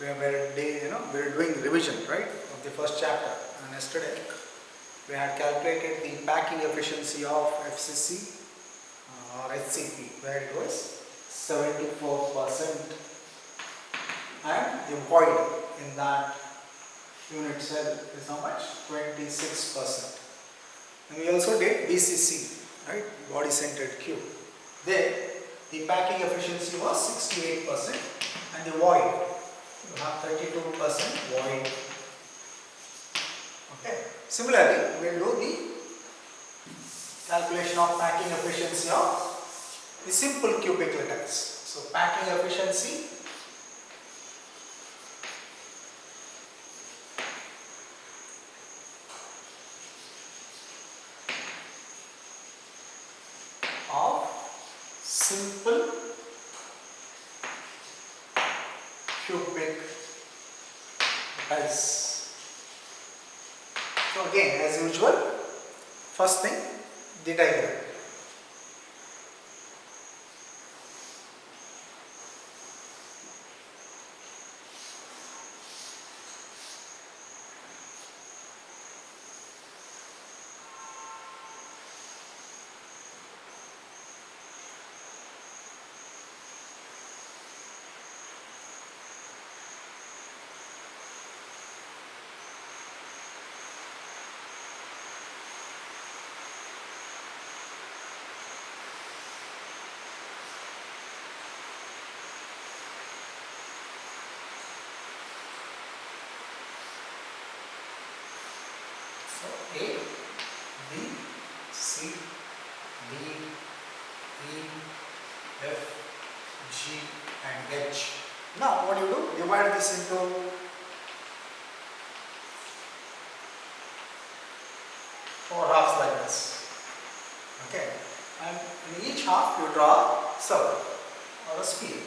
we were doing revision, right, of the first chapter. And yesterday we had calculated the packing efficiency of FCC or HCP, where it was 74%, and the void in that unit cell is how much? 26%. And we also did BCC, right, body centered cube. There the packing efficiency was 68%, and the void, you have 32% void. Okay. Similarly, we will do the calculation of packing efficiency of the simple cubic lattice. So packing efficiency of simple cubic lattice. So again, as usual, first thing, the diagram. So A, B, C, D, E, F, G and H. Now what do you do? Divide this into four halves like this. Okay. And in each half you draw a circle or a sphere.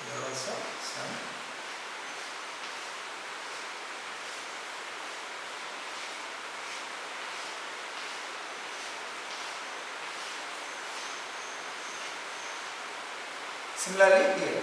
Here also some. Similarly here.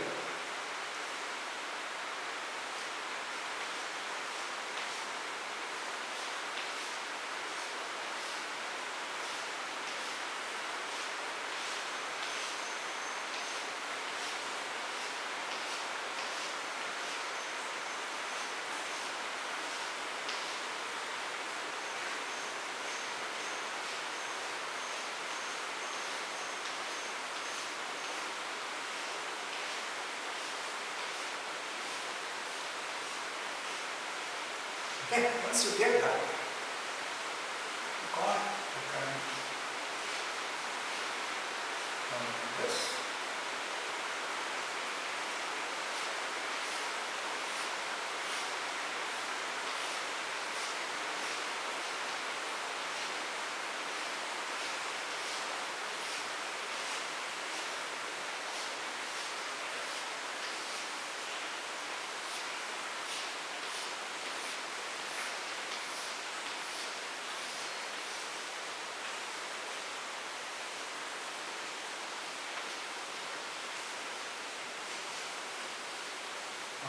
Okay, once you get that, you can this.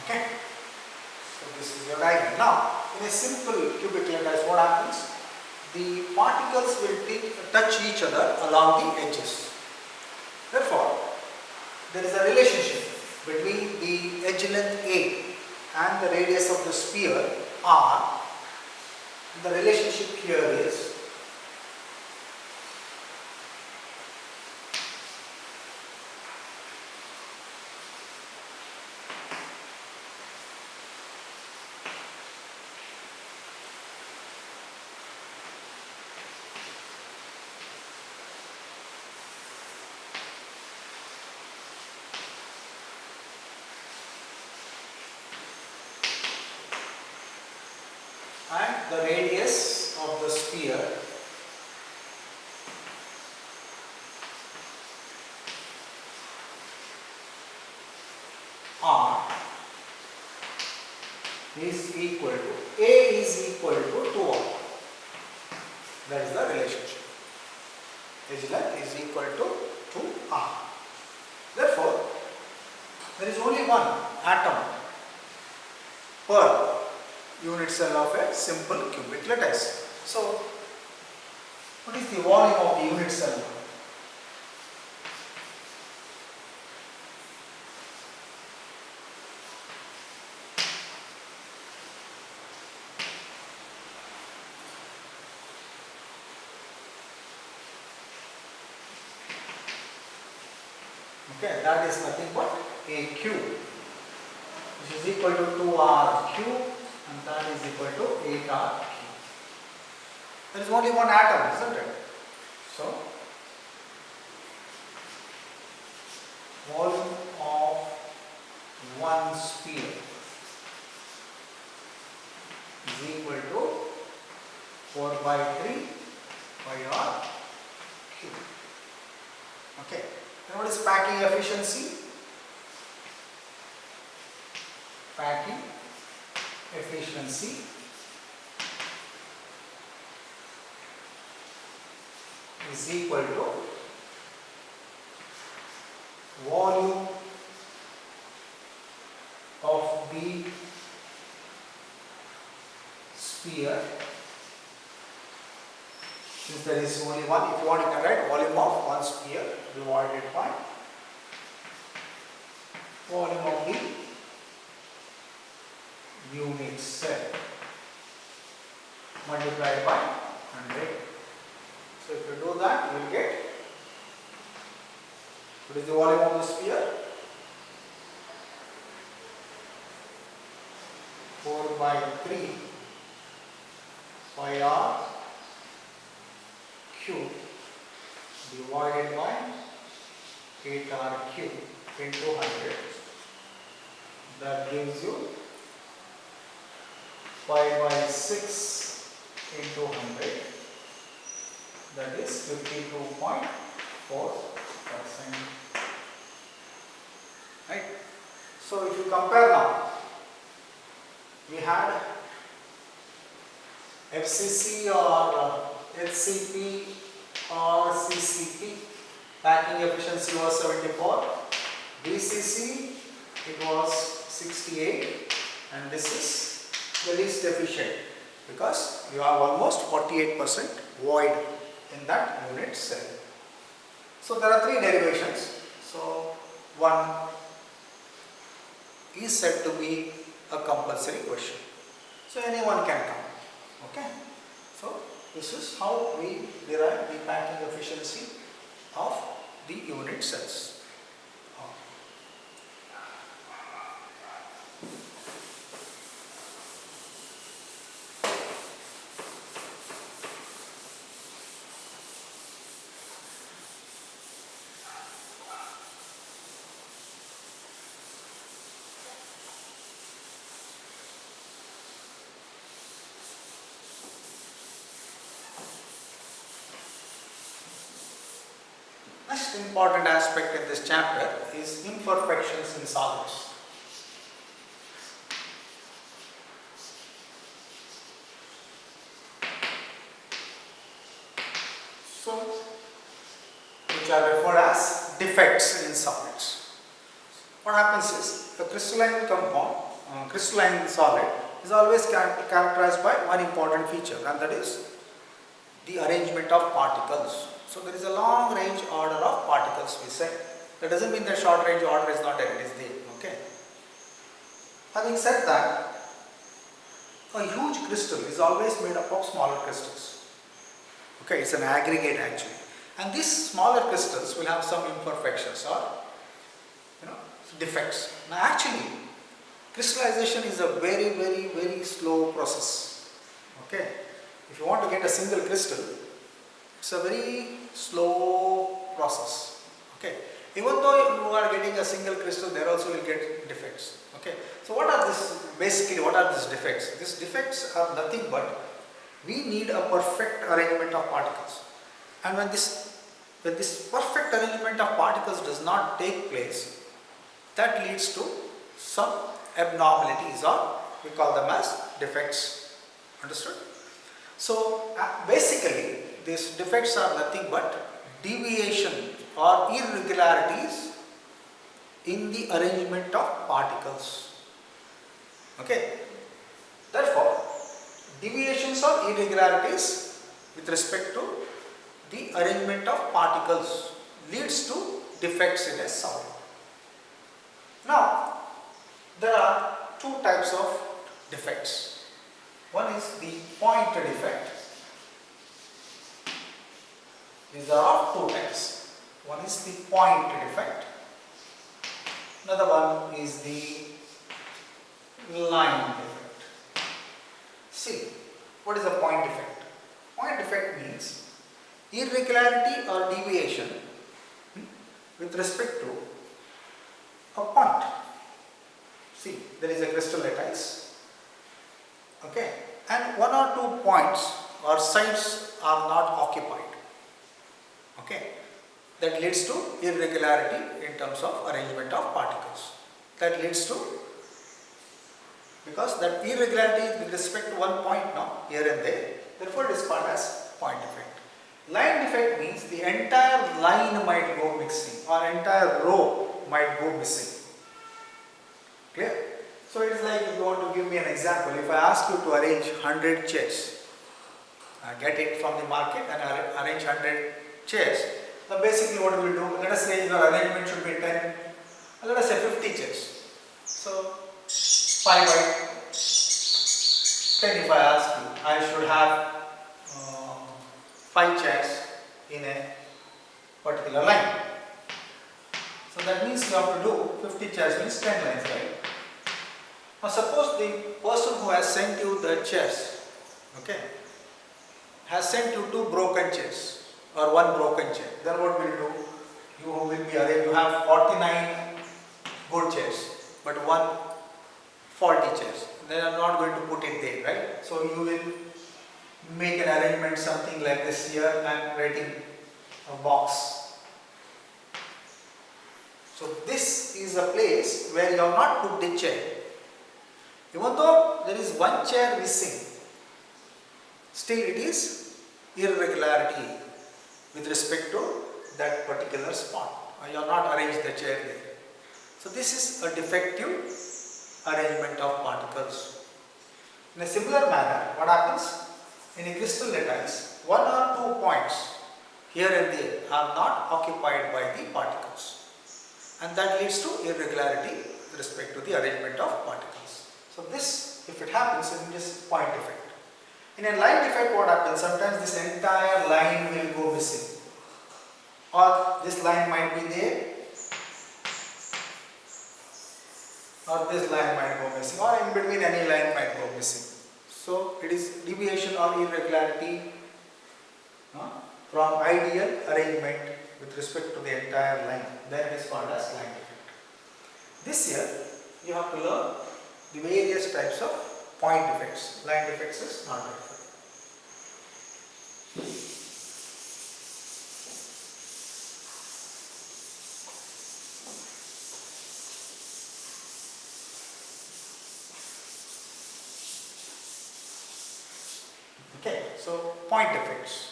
Okay, so this is your diagram. Now, in a simple cubic lattice, what happens? The particles will touch each other along the edges. Therefore, there is a relationship between the edge length A and the radius of the sphere R. The relationship here is and the radius of the sphere is equal to A is equal to 2R. That is the relationship. Edge length is equal to 2R. Therefore, there is only one atom per unit cell of a simple cubic lattice. So, what is the volume of the unit cell? Okay, that is nothing but AQ, which is equal to 2RQ, and that is equal to 8RQ. There is only one atom, isn't it? So, volume of one sphere is equal to 4 by 3 by R cube. Okay. Then what is packing efficiency? Packing efficiency is equal to volume of the sphere. Since there is only one, if you want, you can write volume of one sphere divided by volume of the unit cell multiplied by 100. So if you do that, you will get, what is the volume of the sphere? 4 by 3 by R cube divided by 8R cube into 100. That gives you 5 by 6 into 100. That is 52.4%. Right? So if you compare now, we had FCC or HCP or CCP, packing efficiency was 74, BCC it was 68, and this is the least efficient because you have almost 48% void in that unit cell. So there are three derivations. So one is said to be a compulsory question. So anyone can come. Okay. So this is how we derive the packing efficiency of the unit cells. Next important aspect in this chapter is imperfections in solids. So, which are referred as defects in solids. What happens is, the crystalline compound, crystalline solid is always characterized by one important feature, and that is the arrangement of particles. So there is a long range order of particles, we say. That doesn't mean that short range order is not there, it is there. Okay. Having said that, a huge crystal is always made up of smaller crystals. Okay, it's an aggregate actually. And these smaller crystals will have some imperfections or defects. Now actually, crystallization is a very slow process. Okay. If you want to get a single crystal, it's a very slow process. Okay. Even though you are getting a single crystal, there also will get defects. Okay. So what are this? Basically, what are these defects? These defects are nothing but we need a perfect arrangement of particles. And when this perfect arrangement of particles does not take place, that leads to some abnormalities or we call them as defects. Understood? So basically these defects are nothing but deviation or irregularities in the arrangement of particles. Okay. Therefore, deviations or irregularities with respect to the arrangement of particles leads to defects in a solid. Now, there are two types of defects. One is the point defect. These are of two types. One is the point defect. Another one is the line defect. See, what is a point defect? Point defect means irregularity or deviation with respect to a point. See, there is a crystal lattice, okay, and one or two points or sides are not occupied, okay. That leads to irregularity in terms of arrangement of particles. That leads to, because that irregularity with respect to one point now, here and there, therefore it is called as point defect. Line defect means the entire line might go missing or entire row might go missing. Clear? So it is like, if you want to give me an example, if I ask you to arrange 100 chairs, get it from the market and arrange 100 chairs. Now basically what we will do, let us say your arrangement should be 10, let us say 50 chairs. So 5 by 10, if I ask you, I should have 5 chairs in a particular line. So that means you have to do 50 chairs means 10 lines, right? Now suppose the person who has sent you the chairs, okay, has sent you 2 broken chairs or 1 broken chair. Then what will you do? You will be arranged, you have 49 good chairs but 1 faulty chairs. They are not going to put it there, right? So you will make an arrangement something like this here and writing a box. So this is a place where you have not put the chair. Even though there is 1 chair missing, still it is irregularity with respect to that particular spot. You have not arranged the chair there. So this is a defective arrangement of particles. In a similar manner, what happens? In a crystal lattice, 1 or 2 points here and there are not occupied by the particles, and that leads to irregularity with respect to the arrangement of particles. So this, if it happens, it is point defect. In a line defect, what happens? Sometimes this entire line will go missing, or this line might be there, or this line might go missing, or in between any line might go missing. So it is deviation or irregularity from ideal arrangement with respect to the entire line. Then it is called as line defect. This year you have to learn the various types of point defects. Line defects is not difficult. Okay, so point defects.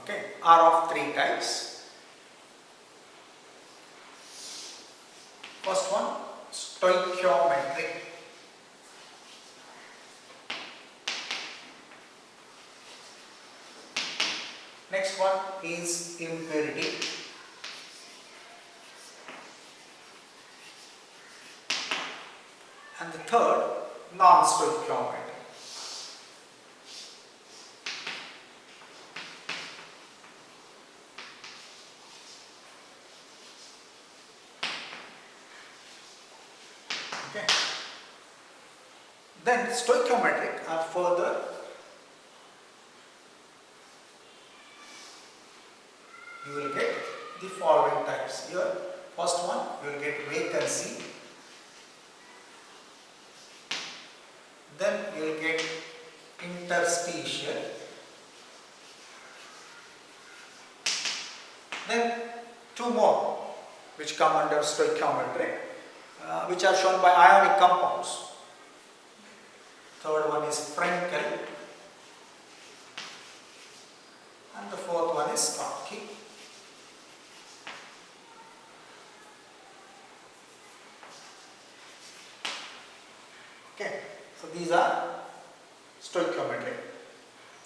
Okay, are of 3 types. First one, stoichiometric. Next one is impurity. And the third, non-stoichiometric. Okay. Then stoichiometric are further you will get the following types here. First one, you will get vacancy. Then you will get interstitial. Then two more which come under stoichiometry, which are shown by ionic compounds. Third one is Frenkel, and the fourth one is Schottky. Okay, so these are stoichiometry.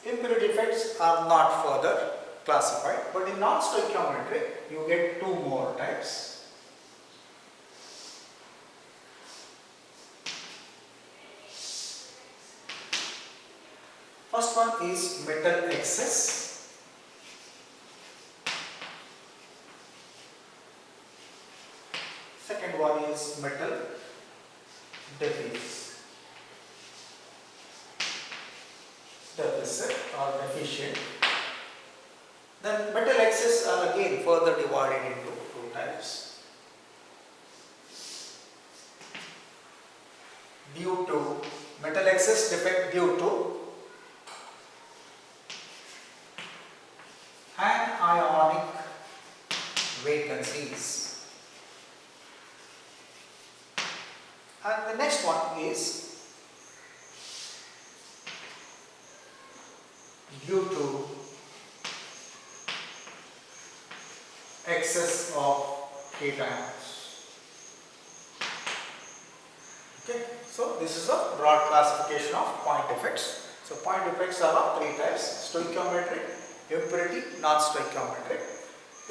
Impurity effects are not further classified, but in non-stoichiometry you get two more types. First one is metal excess. Second one is metal deficit or deficient. Then metal excess are again further divided into two types. Due to metal excess defect due to anionic vacancies. And the next one is due to excess of cations. Okay, so this is a broad classification of point effects. So point effects are of three types: stoichiometric, impurity, non-stoichiometric.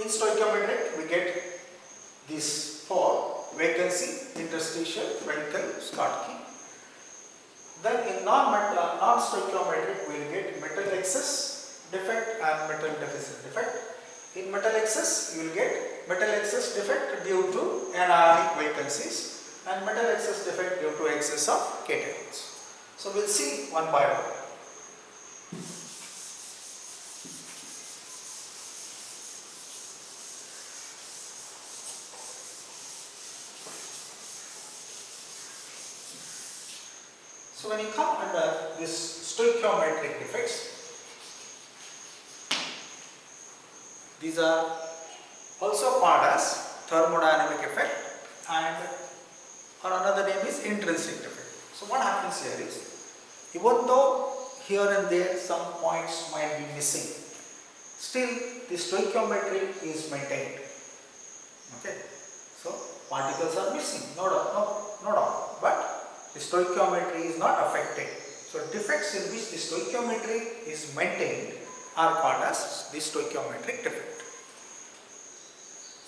In stoichiometric we get these four: vacancy, interstitial, Frenkel, Schottky. Then in non-stoichiometric we will get metal excess defect and metal deficit defect. In metal excess you will get metal excess defect due to anionic vacancies and metal excess defect due to excess of cations. So we will see one by one. So when you come under this stoichiometric defects, these are also called as thermodynamic effect, and or another name is intrinsic defect. So what happens here is, even though here and there some points might be missing, still the stoichiometry is maintained. Okay, so particles are missing, no doubt, but the stoichiometry is not affected. So defects in which the stoichiometry is maintained are called as the stoichiometric defect.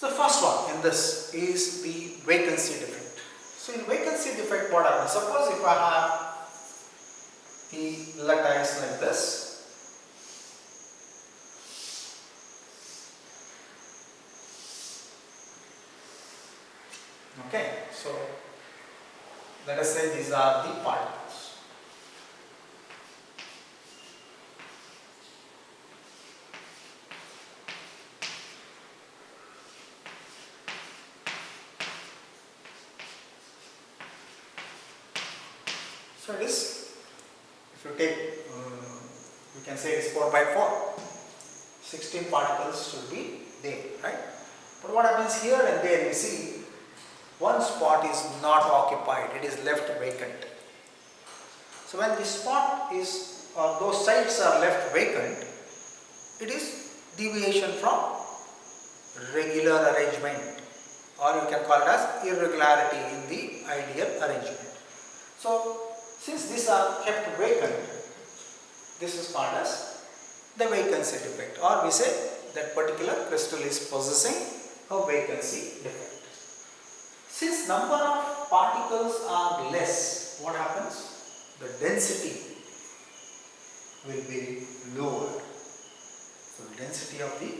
The first one in this is the vacancy defect. So in vacancy defect what happens? Suppose if I have the lattice like this, okay, so let us say these are the particles. So it is, if you take, we can say it is 4 by 4, 16 particles should be there, right? But what happens here and there, you see, one spot is not occupied, it is left vacant. So when the spot is, or those sites are left vacant, it is deviation from regular arrangement, or you can call it as irregularity in the ideal arrangement. So since these are kept vacant, this is called as the vacancy defect, or we say that particular crystal is possessing a vacancy defect. Since number of particles are less, what happens? The density will be lowered. So the density of the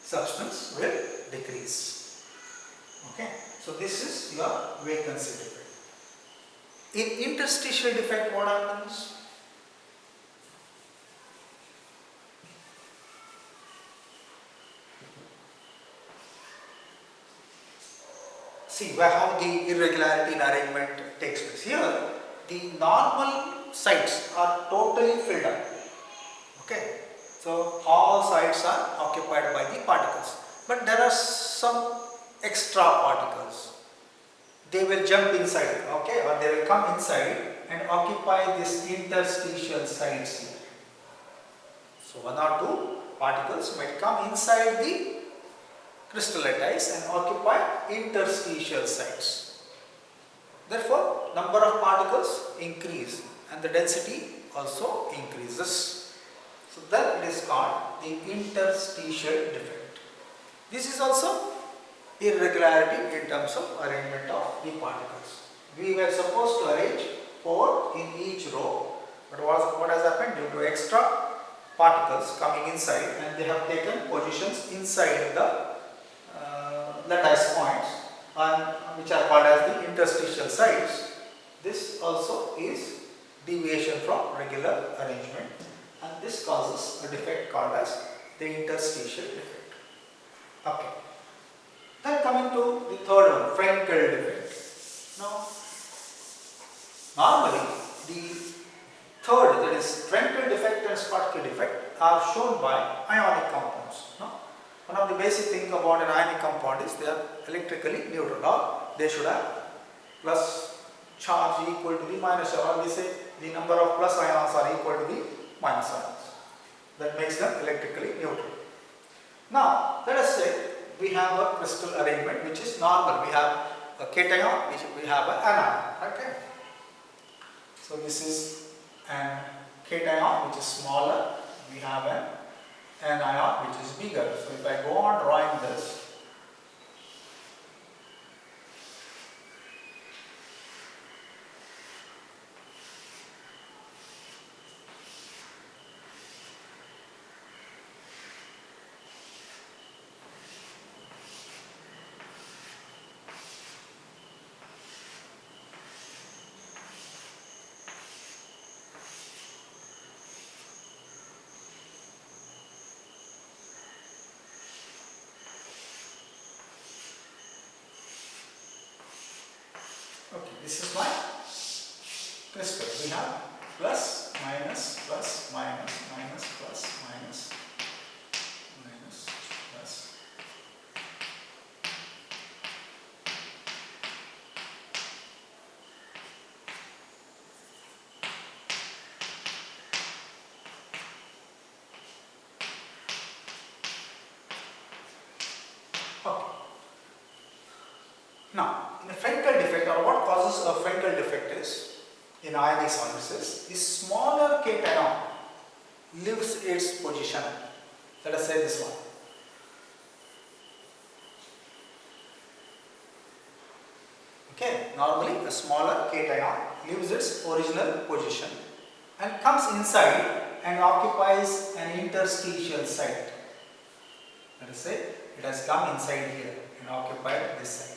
substance will decrease. Okay, so this is your vacancy defect. In interstitial defect, what happens? See how the irregularity in arrangement takes place. Here, the normal sites are totally filled up. Okay, So all sides are occupied by the particles. But there are some extra particles. They will jump inside, okay, or they will come inside and occupy this interstitial sides here. So one or two particles might come inside the crystal lattice and occupy interstitial sites. Therefore, number of particles increase and the density also increases. So then it is called the interstitial defect. This is also irregularity in terms of arrangement of the particles. We were supposed to arrange 4 in each row, but what has happened due to extra particles coming inside and they have taken positions inside the lattice points and which are called as the interstitial sites. This also is deviation from regular arrangement and this causes a defect called as the interstitial defect. Okay. Then coming to the third one, Frenkel defect. Now, normally the third, that is Frenkel defect and Schottky defect, are shown by ionic compounds. No? One of the basic things about an ionic compound is they are electrically neutral, or they should have plus charge equal to the minus charge, or we say the number of plus ions are equal to the minus ions. That makes them electrically neutral. Now, let us say we have a crystal arrangement which is normal. We have a cation, we have an anion. Okay. So this is an cation which is smaller. We have an anion which is bigger. So if I go on drawing this, okay, this is my crystal. We have plus, minus, plus, minus, minus, plus, minus, minus, plus. Okay. Now, in a Frenkel defect, or what causes a Frenkel defect is, in ionic solids, the smaller cation leaves its position. Let us say this one. Okay, normally a smaller cation leaves its original position and comes inside and occupies an interstitial site. Let us say it has come inside here and occupied this site.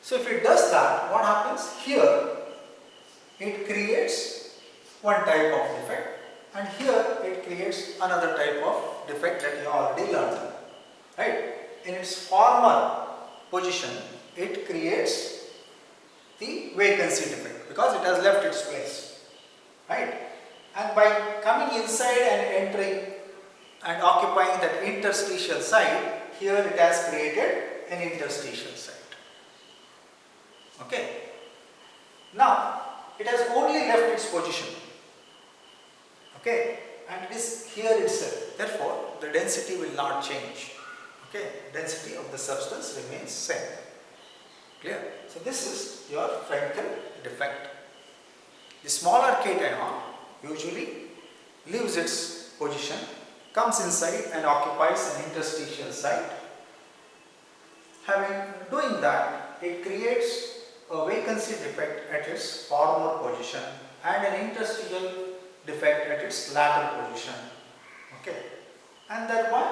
So if it does that, what happens? Here it creates one type of defect and here it creates another type of defect that you already learned. Right? In its former position, it creates the vacancy defect because it has left its place. Right? And by coming inside and entering and occupying that interstitial site, here it has created an interstitial site. Okay. Now, it has only left its position. Okay. And it is here itself. Therefore, the density will not change. Okay. Density of the substance remains same. Clear? So, this is your Frenkel defect. The smaller cation usually leaves its position, comes inside and occupies an interstitial site. Doing that, it creates a vacancy defect at its former position and an interstitial defect at its latter position. Okay, and thereby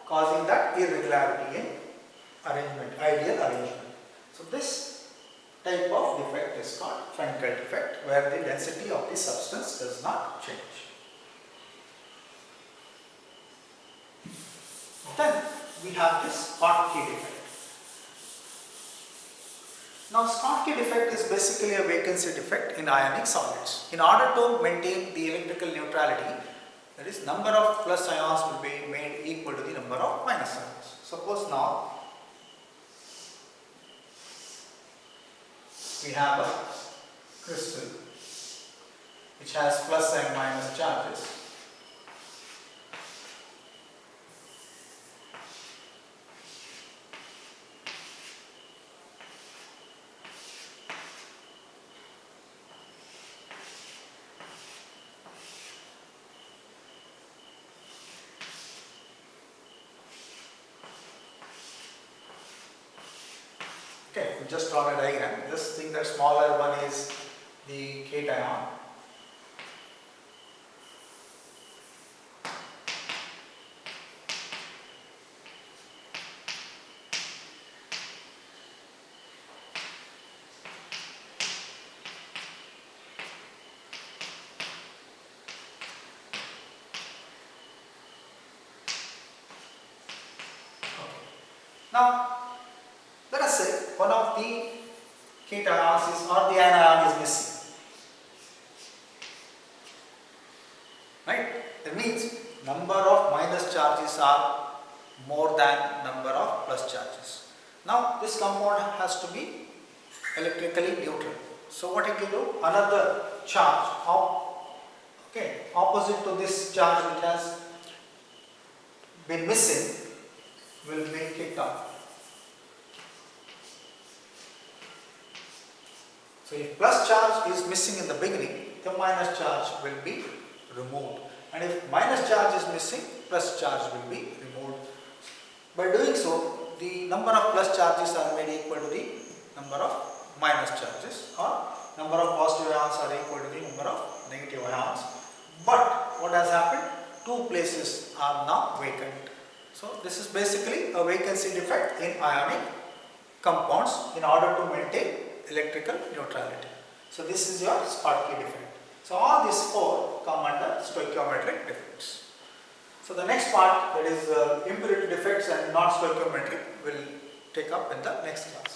causing that irregularity in arrangement, ideal arrangement. So this type of defect is called Frenkel defect, where the density of the substance does not change. Then we have this Schottky defect. Now, Schottky defect is basically a vacancy defect in ionic solids. In order to maintain the electrical neutrality, That is, number of plus ions will be made equal to the number of minus ions. Suppose now we have a crystal which has plus and minus charges. Okay, we just draw a diagram. Just think that smaller one is the cation. Now, let us say one of the cations is, or the anion is missing. Right? That means number of minus charges are more than number of plus charges. Now, this compound has to be electrically neutral. So, what it will do? Another charge opposite to this charge which has been missing will be kicked out. So, if plus charge is missing in the beginning, the minus charge will be removed, and if minus charge is missing, plus charge will be removed. By doing so, the number of plus charges are made equal to the number of minus charges, or number of positive ions are equal to the number of negative ions. But what has happened? Two places are now vacant. So, this is basically a vacancy defect in ionic compounds in order to maintain electrical neutrality. So, this is your Schottky defect. So, all these four come under stoichiometric defects. So, the next part, that is impurity defects and non-stoichiometric, will take up in the next class.